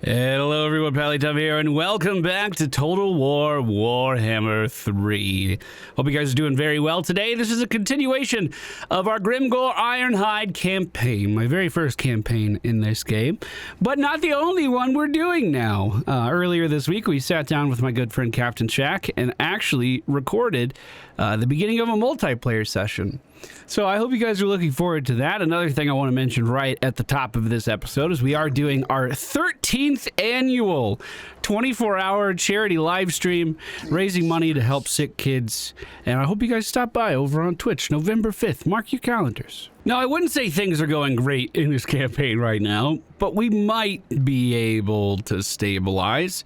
Hello everyone, MFPallytime here, and welcome back to Total War Warhammer 3. Hope you guys are doing very well today. This is a continuation of our Grimgore Ironhide campaign, my very first campaign in this game, but not the only one we're doing now. Earlier this week, we sat down with my good friend Captain Shack and actually recorded the beginning of a multiplayer session. So I hope you guys are looking forward to that. Another thing I want to mention right at the top of this episode is we are doing our 13th annual 24-hour charity live stream, raising money to help sick kids. And I hope you guys stop by over on Twitch, November 5th. Mark your calendars. Now, I wouldn't say things are going great in this campaign right now, but we might be able to stabilize.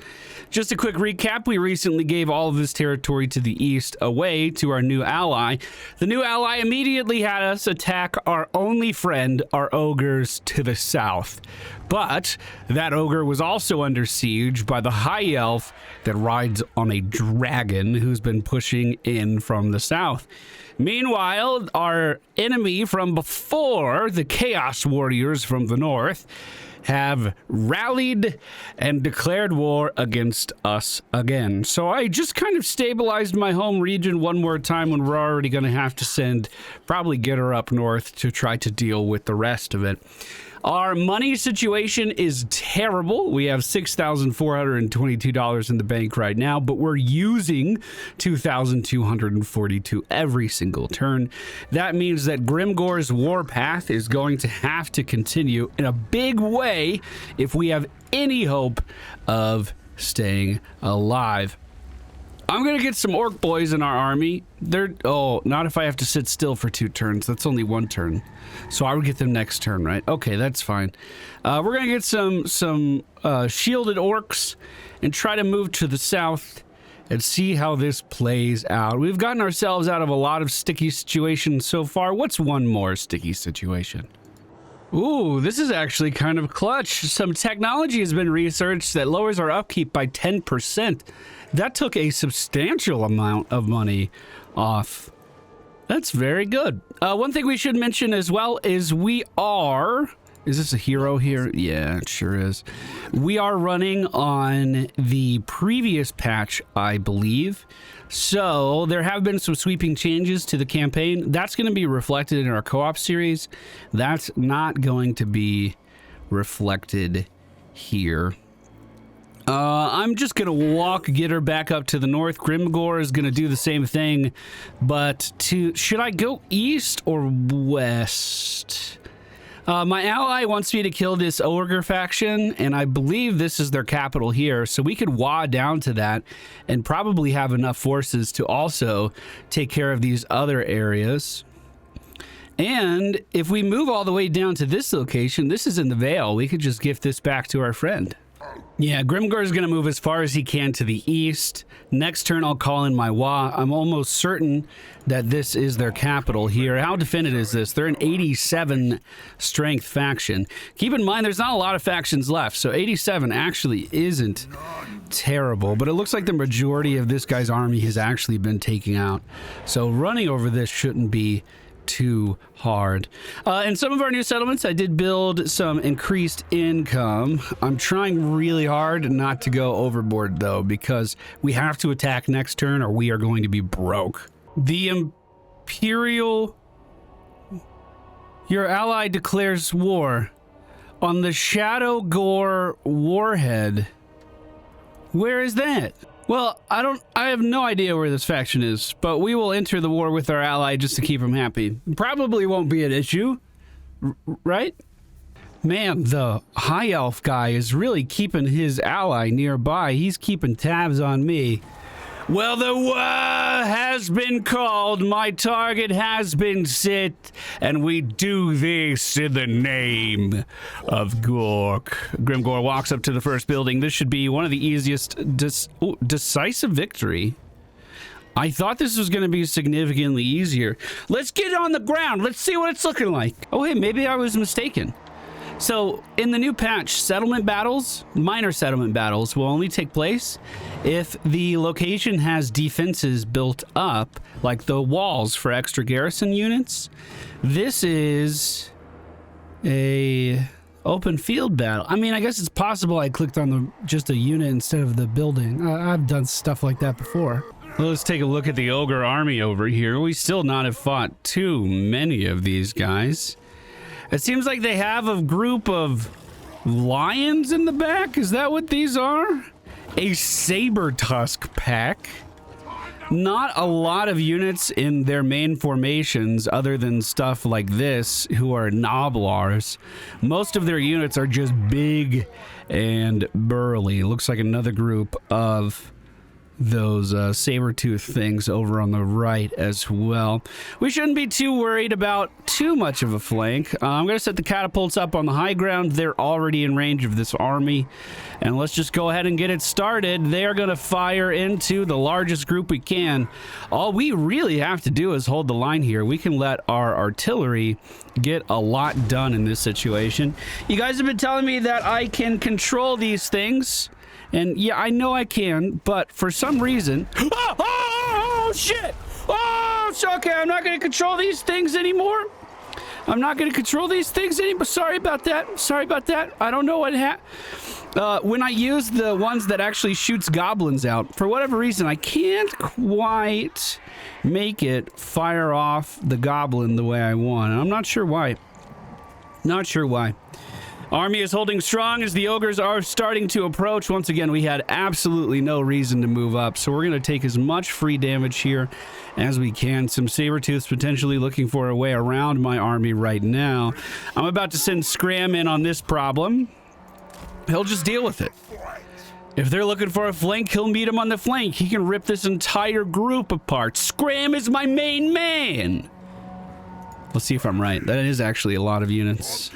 Just a quick recap, we recently gave all of this territory to the east away to our new ally. The new ally immediately had us attack our only friend, our ogres, to the south. But that ogre was also under siege by the high elf that rides on a dragon who's been pushing in from the south. Meanwhile, our enemy from before, the Chaos Warriors from the north, have rallied and declared war against us again. So I just kind of stabilized my home region one more time when we're already going to have to send, probably get her up north to try to deal with the rest of it. Our money situation is terrible. We have $6,422 in the bank right now, but we're using $2,242 every single turn. That means that Grimgore's warpath is going to have to continue in a big way if we have any hope of staying alive. I'm gonna get some orc boys in our army. Not if I have to sit still for 2 turns. That's only 1 turn. So I would get them next turn, right? Okay, that's fine. We're gonna get some shielded orcs and try to move to the south and see how this plays out. We've gotten ourselves out of a lot of sticky situations so far. What's one more sticky situation? Ooh, this is actually kind of clutch. Some technology has been researched that lowers our upkeep by 10%. That took a substantial amount of money off. That's very good. One thing we should mention as well is we are... Is this a hero here? Yeah, it sure is. We are running on the previous patch, I believe. So there have been some sweeping changes to the campaign. That's going to be reflected in our co-op series. That's not going to be reflected here. I'm just going to get her back up to the north. Grimgore is going to do the same thing, but should I go east or west? My ally wants me to kill this ogre faction, and I believe this is their capital here, so we could Waaaaagh down to that and probably have enough forces to also take care of these other areas. And if we move all the way down to this location, this is in the Vale, we could just gift this back to our friend. Yeah, Grimgore is going to move as far as he can to the east. Next turn, I'll call in my Waaaaagh. I'm almost certain that this is their capital here. How defended is this? They're an 87 strength faction. Keep in mind, there's not a lot of factions left, so 87 actually isn't terrible, but it looks like the majority of this guy's army has actually been taken out. So running over this shouldn't be too hard. In some of our new settlements, I did build some increased income. I'm trying really hard not to go overboard, though, because we have to attack next turn or we are going to be broke. The Imperial... Your ally declares war on the Shadow Gore Warhead. Where is that? Well, I have no idea where this faction is, but we will enter the war with our ally just to keep him happy. Probably won't be an issue, right? Man, the high elf guy is really keeping his ally nearby. He's keeping tabs on me. Well, the Waaaaagh has been called, my target has been set, and we do this in the name of Gork. Grimgore walks up to the first building. This should be one of the easiest decisive victory. I thought this was going to be significantly easier. Let's get on the ground. Let's see what it's looking like. Oh, hey, maybe I was mistaken. So in the new patch, settlement battles, minor settlement battles, will only take place if the location has defenses built up, like the walls for extra garrison units. This is a Open field battle. I mean, I guess it's possible I clicked on just a unit instead of the building. I've done stuff like that before. Well, let's take a look at the ogre army over here. We still not have fought too many of these guys. It seems like they have a group of lions in the back. Is that what these are? A saber tusk pack. Not a lot of units in their main formations other than stuff like this who are Noblars. Most of their units are just big and burly. Looks like another group of those saber-tooth things over on the right as well. We shouldn't be too worried about too much of a flank. I'm going to set the catapults up on the high ground. They're already in range of this army. And let's just go ahead and get it started. They're going to fire into the largest group we can. All we really have to do is hold the line here. We can let our artillery get a lot done in this situation. You guys have been telling me that I can control these things. And yeah, I know I can, but for some reason... Oh, shit! Oh, it's okay. I'm not going to control these things anymore. I'm not going to control these things anymore. Sorry about that. Sorry about that. I don't know what happened. When I use the ones that actually shoots goblins out, for whatever reason, I can't quite make it fire off the goblin the way I want. And I'm not sure why. Not sure why. Army is holding strong as the ogres are starting to approach. Once again, we had absolutely no reason to move up, so we're going to take as much free damage here as we can. Some saber-tooths potentially looking for a way around my army right now. I'm about to send Scram in on this problem. He'll just deal with it. If they're looking for a flank, he'll meet him on the flank. He can rip this entire group apart. Scram is my main man. Let's see if I'm right. That is actually a lot of units.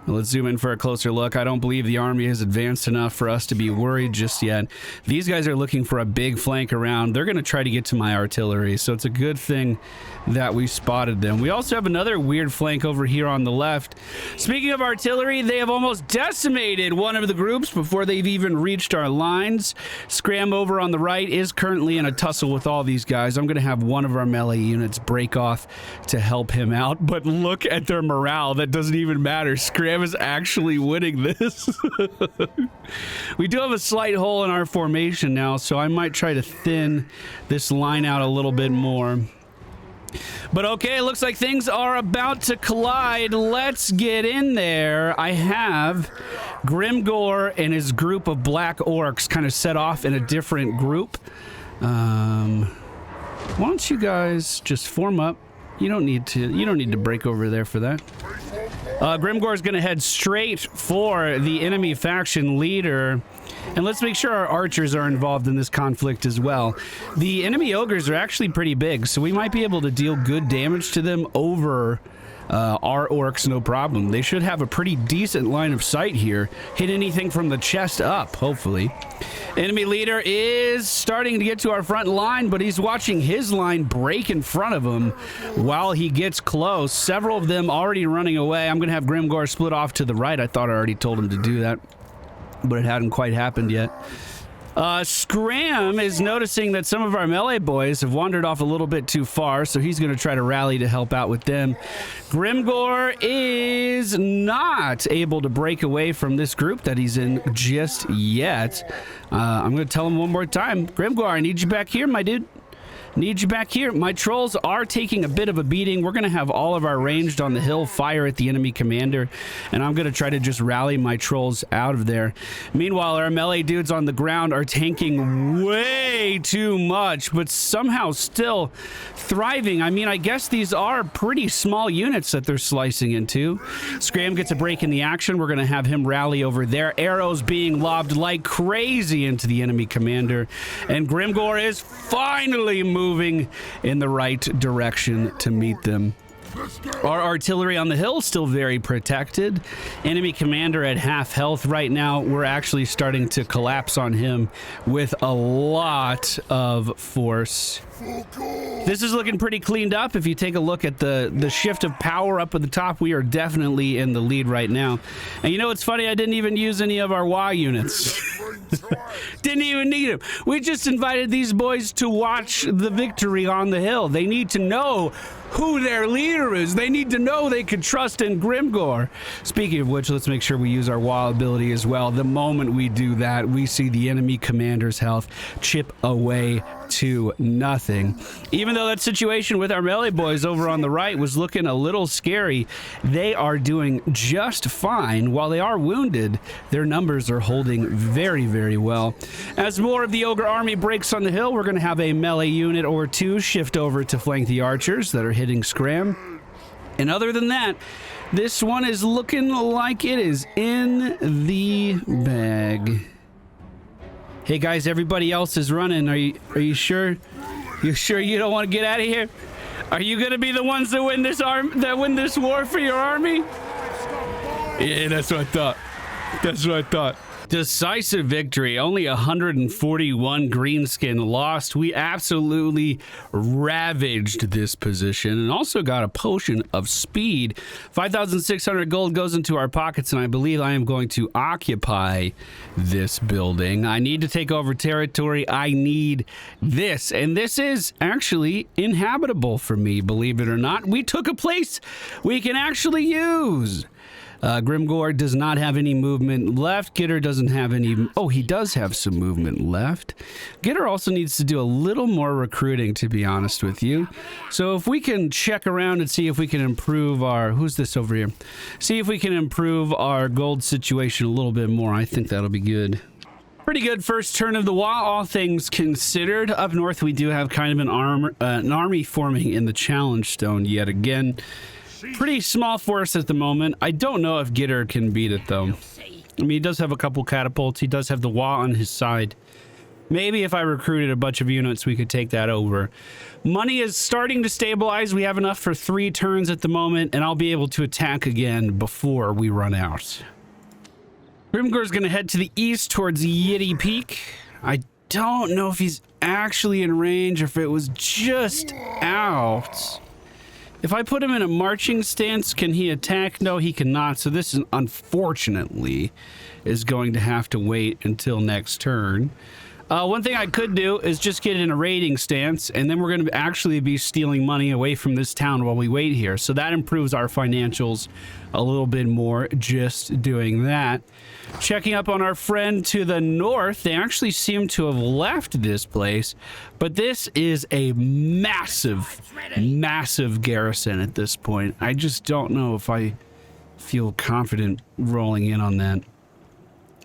Let's zoom in for a closer look. I don't believe the army has advanced enough for us to be worried just yet. These guys are looking for a big flank around. They're going to try to get to my artillery, so it's a good thing that we spotted them. We also have another weird flank over here on the left. Speaking of artillery, they have almost decimated one of the groups before they've even reached our lines. Scram over on the right is currently in a tussle with all these guys. I'm going to have one of our melee units break off to help him out, but look at their morale. That doesn't even matter. Scram is actually winning this. We do have a slight hole in our formation now, so I might try to thin this line out a little bit more. But okay, it looks like things are about to collide. Let's get in there. I have Grimgor and his group of black orcs kind of set off in a different group. Why don't you guys just form up? You don't need to break over there for that. Grimgor is going to head straight for the enemy faction leader. And let's make sure our archers are involved in this conflict as well. The enemy ogres are actually pretty big, so we might be able to deal good damage to them over our orcs, no problem. They should have a pretty decent line of sight here. Hit anything from the chest up, hopefully. Enemy leader is starting to get to our front line, but he's watching his line break in front of him while he gets close. Several of them already running away. I'm going to have Grimgor split off to the right. I thought I already told him to do that, but it hadn't quite happened yet. Scram is noticing that some of our melee boys have wandered off a little bit too far, so he's going to try to rally to help out with them. Grimgor is not able to break away from this group that he's in just yet. I'm going to tell him one more time. Grimgor, I need you back here, my dude. Need you back here. My trolls are taking a bit of a beating. We're going to have all of our ranged on the hill fire at the enemy commander, and I'm going to try to just rally my trolls out of there. Meanwhile, our melee dudes on the ground are tanking way too much, but somehow still thriving. I mean, I guess these are pretty small units that they're slicing into. Scram gets a break in the action. We're going to have him rally over there. Arrows being lobbed like crazy into the enemy commander, and Grimgor is finally moving in the right direction to meet them. Our artillery on the hill still very protected. Enemy commander at half health right now. We're actually starting to collapse on him with a lot of force. This is looking pretty cleaned up. If you take a look at the shift of power up at the top, we are definitely in the lead right now. And you know what's funny? I didn't even use any of our Waaaaagh units. Didn't even need him. We just invited these boys to watch the victory on the hill. They need to know who their leader is. They need to know they can trust in Grimgor. Speaking of which, let's make sure we use our Waaaaagh ability as well. The moment we do that, we see the enemy commander's health chip away to nothing. Even though that situation with our melee boys over on the right was looking a little scary, they are doing just fine. While they are wounded, their numbers are holding very, very well. As more of the ogre army breaks on the hill, we're going to have a melee unit or two shift over to flank the archers that are hitting scram. And other than that, this one is looking like it is in the bag. Hey guys, everybody else is running. Are you sure? You sure you don't want to get out of here? Are you gonna be the ones that win this war for your army? Yeah, that's what I thought. That's what I thought. Decisive victory. Only 141 greenskin lost. We absolutely ravaged this position and also got a potion of speed. 5,600 gold goes into our pockets, and I believe I am going to occupy this building. I need to take over territory. I need this, and this is actually inhabitable for me, believe it or not. We took a place we can actually use. Grimgor does not have any movement left. Gitter doesn't have any... Oh, he does have some movement left. Gitter also needs to do a little more recruiting, to be honest with you. So if we can check around and see if we can improve our... Who's this over here? See if we can improve our gold situation a little bit more. I think that'll be good. Pretty good first turn of the Waaaaagh, all things considered. Up north, we do have kind of an army forming in the challenge stone yet again. Pretty small force at the moment. I don't know if Gitter can beat it, though. I mean, he does have a couple catapults. He does have the Waaaaagh on his side. Maybe if I recruited a bunch of units, we could take that over. Money is starting to stabilize. We have enough for 3 turns at the moment, and I'll be able to attack again before we run out. Grimgor's going to head to the east towards Yeti Peak. I don't know if he's actually in range or if it was just out. If I put him in a marching stance, can he attack? No, he cannot. So this is, unfortunately, is going to have to wait until next turn. One thing I could do is just get in a raiding stance, and then we're going to actually be stealing money away from this town while we wait here. So that improves our financials a little bit more, just doing that. Checking up on our friend to the north, they actually seem to have left this place, but this is a massive, massive garrison at this point. I just don't know if I feel confident rolling in on that.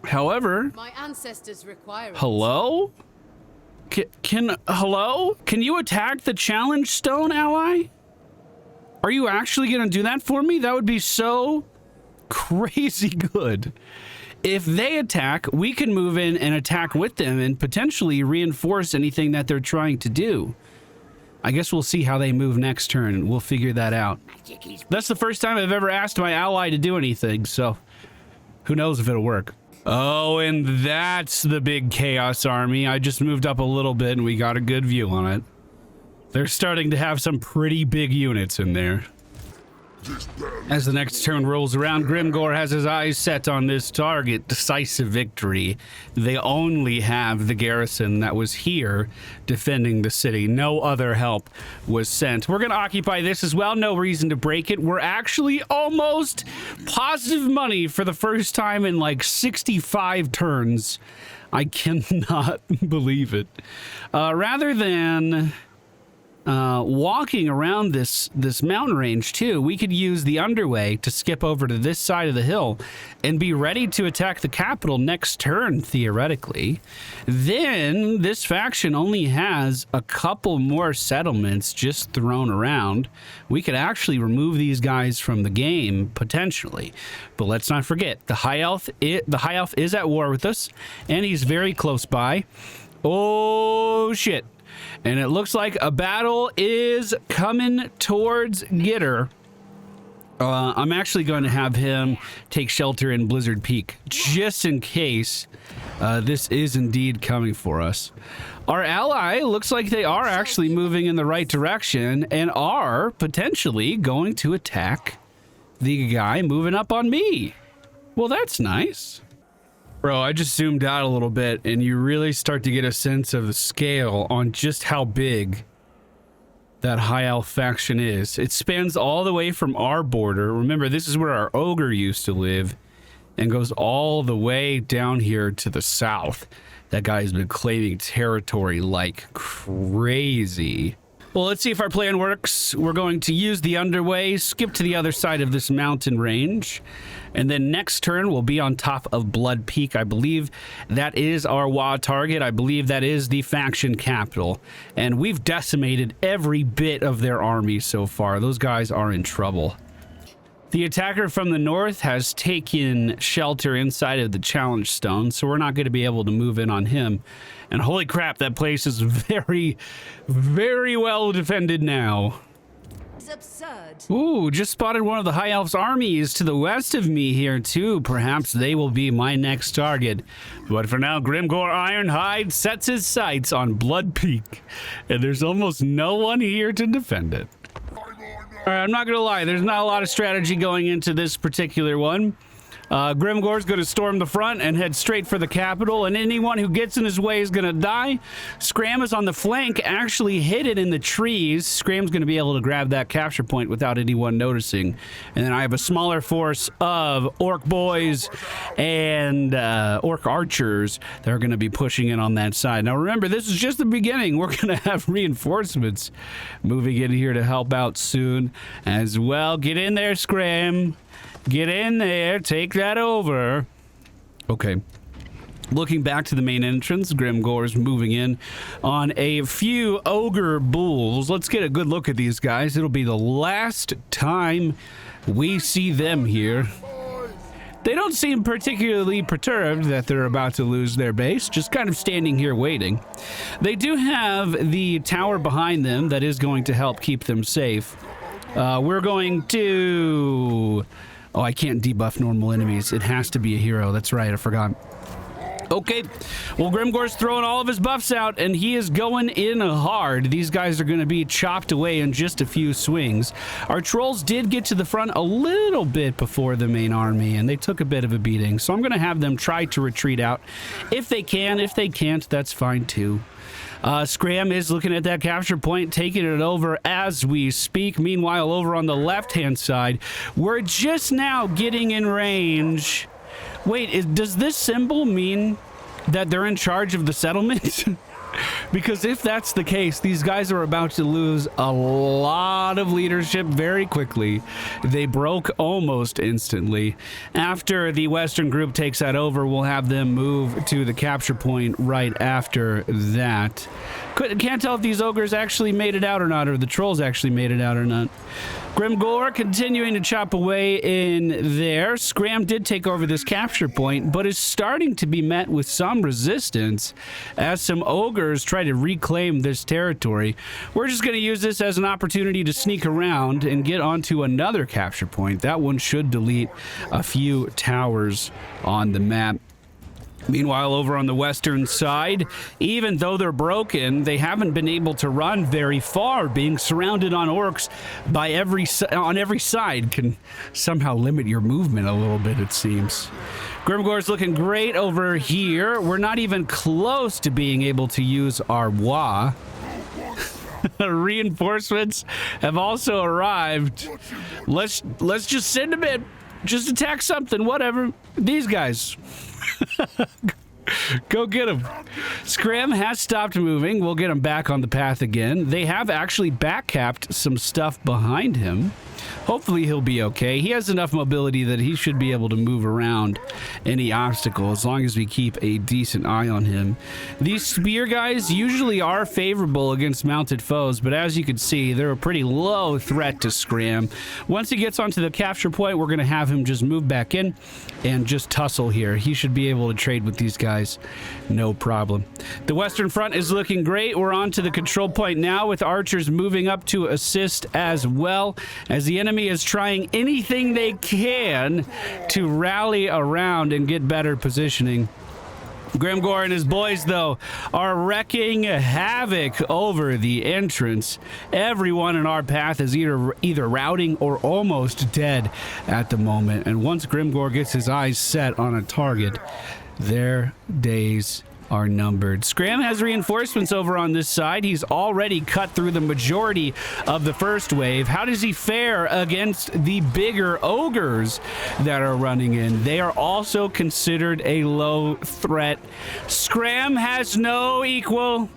However, my ancestors require it. Hello? Hello? Can you attack the challenge stone, ally? Are you actually going to do that for me? That would be so crazy good. If they attack, we can move in and attack with them and potentially reinforce anything that they're trying to do. I guess we'll see how they move next turn, and we'll figure that out. That's the first time I've ever asked my ally to do anything, so who knows if it'll work. Oh, and that's the big Chaos Army. I just moved up a little bit and we got a good view on it. They're starting to have some pretty big units in there. As the next turn rolls around, Grimgor has his eyes set on this target. Decisive victory. They only have the garrison that was here defending the city. No other help was sent. We're going to occupy this as well. No reason to break it. We're actually almost positive money for the first time in like 65 turns. I cannot believe it. Rather than... walking around this mountain range too, we could use the underway to skip over to this side of the hill and be ready to attack the capital next turn, theoretically. Then this faction only has a couple more settlements just thrown around. We could actually remove these guys from the game potentially, but let's not forget the high elf is at war with us, and he's very close by. Oh shit. And it looks like a battle is coming towards Gitter. I'm actually going to have him take shelter in Blizzard Peak, just in case this is indeed coming for us. Our ally looks like they are actually moving in the right direction and are potentially going to attack the guy moving up on me. Well, that's nice. Bro, I just zoomed out a little bit, and you really start to get a sense of the scale on just how big that High Elf faction is. It spans all the way from our border. Remember, this is where our ogre used to live, and goes all the way down here to the south. That guy's been claiming territory like crazy. Well, let's see if our plan works. We're going to use the underway, skip to the other side of this mountain range, and then next turn we'll be on top of Blood Peak. I believe that is our Waaaaagh target. I believe that is the faction capital, and we've decimated every bit of their army so far. Those guys are in trouble. The attacker from the north has taken shelter inside of the challenge stone, so we're not going to be able to move in on him. And holy crap, that place is very, very well defended now. It's absurd. Ooh, just spotted one of the High Elf's armies to the west of me here too. Perhaps they will be my next target. But for now, Grimgor Ironhide sets his sights on Blood Peak, and there's almost no one here to defend it. All right, I'm not gonna lie, there's not a lot of strategy going into this particular one. Grimgor's going to storm the front and head straight for the capital, and anyone who gets in his way is going to die. Scram is on the flank, actually hidden in the trees. Scram's going to be able to grab that capture point without anyone noticing. And then I have a smaller force of orc boys and orc archers that are going to be pushing in on that side. Now remember, this is just the beginning. We're going to have reinforcements moving in here to help out soon as well. Get in there, Scram. Get in there, take that over. Okay. Looking back to the main entrance, Grimgor's moving in on a few ogre bulls. Let's get a good look at these guys. It'll be the last time we see them here. They don't seem particularly perturbed that they're about to lose their base, just kind of standing here waiting. They do have the tower behind them that is going to help keep them safe. We're going to... Oh, I can't debuff normal enemies. It has to be a hero. That's right, I forgot. Okay, well, Grimgor's throwing all of his buffs out, and he is going in hard. These guys are going to be chopped away in just a few swings. Our trolls did get to the front a little bit before the main army, and they took a bit of a beating. So I'm going to have them try to retreat out if they can. If they can't, that's fine too. Scram is looking at that capture point, taking it over as we speak. Meanwhile, over on the left-hand side, we're just now getting in range. Wait, does this symbol mean that they're in charge of the settlement? Because if that's the case, these guys are about to lose a lot of leadership very quickly. They broke almost instantly. After the Western group takes that over, we'll have them move to the capture point right after that. Can't tell if these ogres actually made it out or not, or the trolls actually made it out or not. Grimgor continuing to chop away in there. Scram did take over this capture point, but is starting to be met with some resistance as some ogres try to reclaim this territory. We're just going to use this as an opportunity to sneak around and get onto another capture point. That one should delete a few towers on the map. Meanwhile, over on the western side, even though they're broken, they haven't been able to run very far. Being surrounded on orcs by on every side can somehow limit your movement a little bit, it seems. Grimgor's looking great over here. We're not even close to being able to use our Waaaaagh. Reinforcements have also arrived. Let's just send them in. Just attack something, whatever. These guys. Go get him. Scram has stopped moving. We'll get him back on the path again. They have actually backcapped some stuff behind him. Hopefully he'll be okay. He has enough mobility that he should be able to move around any obstacle as long as we keep a decent eye on him. These spear guys usually are favorable against mounted foes, but as you can see, they're a pretty low threat to Scram. Once he gets onto the capture point, we're going to have him just move back in and just tussle here. He should be able to trade with these guys, no problem. The Western Front is looking great. We're on to the control point now with archers moving up to assist as well, as the enemy is trying anything they can to rally around and get better positioning. Grimgor and his boys, though, are wrecking havoc over the entrance. Everyone in our path is either routing or almost dead at the moment. And once Grimgor gets his eyes set on a target, Their days are numbered. Scram has reinforcements over on this side. He's already cut through the majority of the first wave. How does he fare against the bigger ogres that are running in? They are also considered a low threat. Scram has no equal.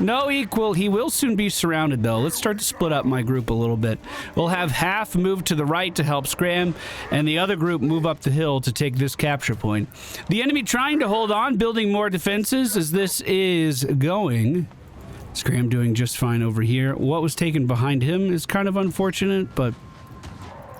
No equal. He will soon be surrounded, though. Let's start to split up my group a little bit. We'll have half move to the right to help Scram, and the other group move up the hill to take this capture point. The enemy trying to hold on, building more defenses as this is going. Scram doing just fine over here. What was taken behind him is kind of unfortunate, but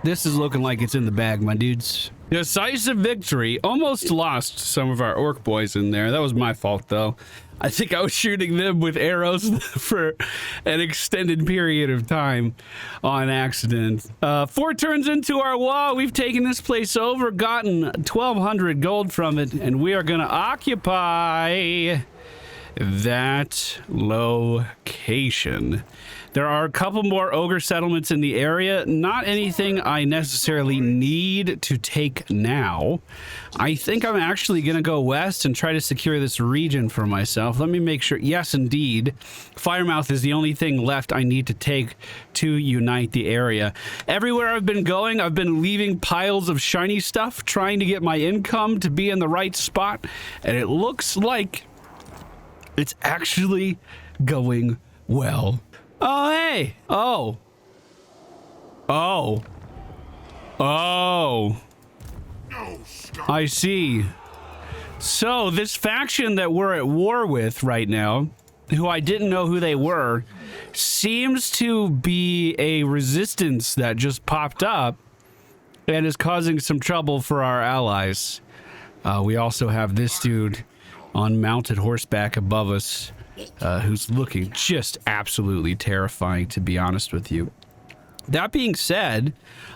this is looking like it's in the bag, my dudes. Decisive victory. Almost lost some of our orc boys in there. That was my fault, though. I think I was shooting them with arrows for an extended period of time on accident. 4 turns into our Waaaaagh. We've taken this place over, gotten 1,200 gold from it, and we are going to occupy that location. There are a couple more ogre settlements in the area. Not anything I necessarily need to take now. I think I'm actually going to go west and try to secure this region for myself. Let me make sure. Yes, indeed. Firemouth is the only thing left I need to take to unite the area. Everywhere I've been going, I've been leaving piles of shiny stuff, trying to get my income to be in the right spot. And it looks like it's actually going well. Oh, hey. Oh. Oh. Oh. I see. So this faction that we're at war with right now, who I didn't know who they were, seems to be a resistance that just popped up and is causing some trouble for our allies. We also have this dude on mounted horseback above us, who's looking just absolutely terrifying, to be honest with you. That being said,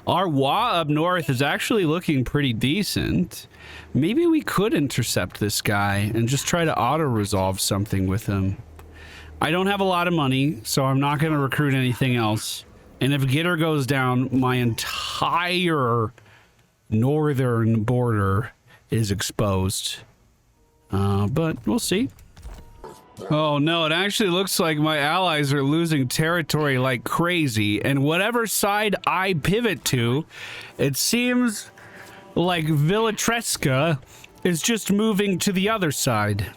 our Waaaaagh up north is actually looking pretty decent. Maybe we could intercept this guy and just try to auto-resolve something with him. I don't have a lot of money, so I'm not going to recruit anything else. And if Gitter goes down, my entire northern border is exposed. But we'll see. Oh no, it actually looks like my allies are losing territory like crazy, and whatever side I pivot to, it seems like Villatresca is just moving to the other side.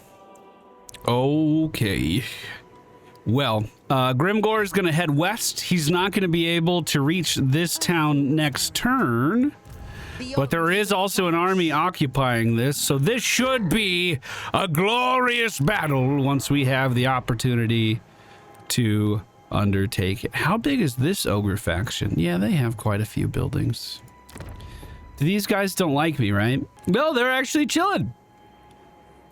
Okay. Well, Grimgor is going to head west. He's not going to be able to reach this town next turn. But there is also an army occupying this, so this should be a glorious battle once we have the opportunity to undertake it. How big is this ogre faction? Yeah, they have quite a few buildings. These guys don't like me, right? No, they're actually chilling.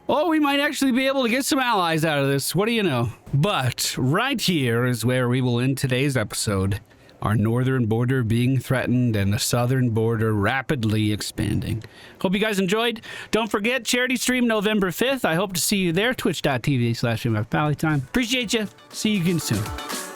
Oh, we might actually be able to get some allies out of this. What do you know? But right here is where we will end today's episode. Our northern border being threatened and the southern border rapidly expanding. Hope you guys enjoyed. Don't forget, charity stream November 5th. I hope to see you there. Twitch.tv/MFPallytime. Appreciate you. See you again soon.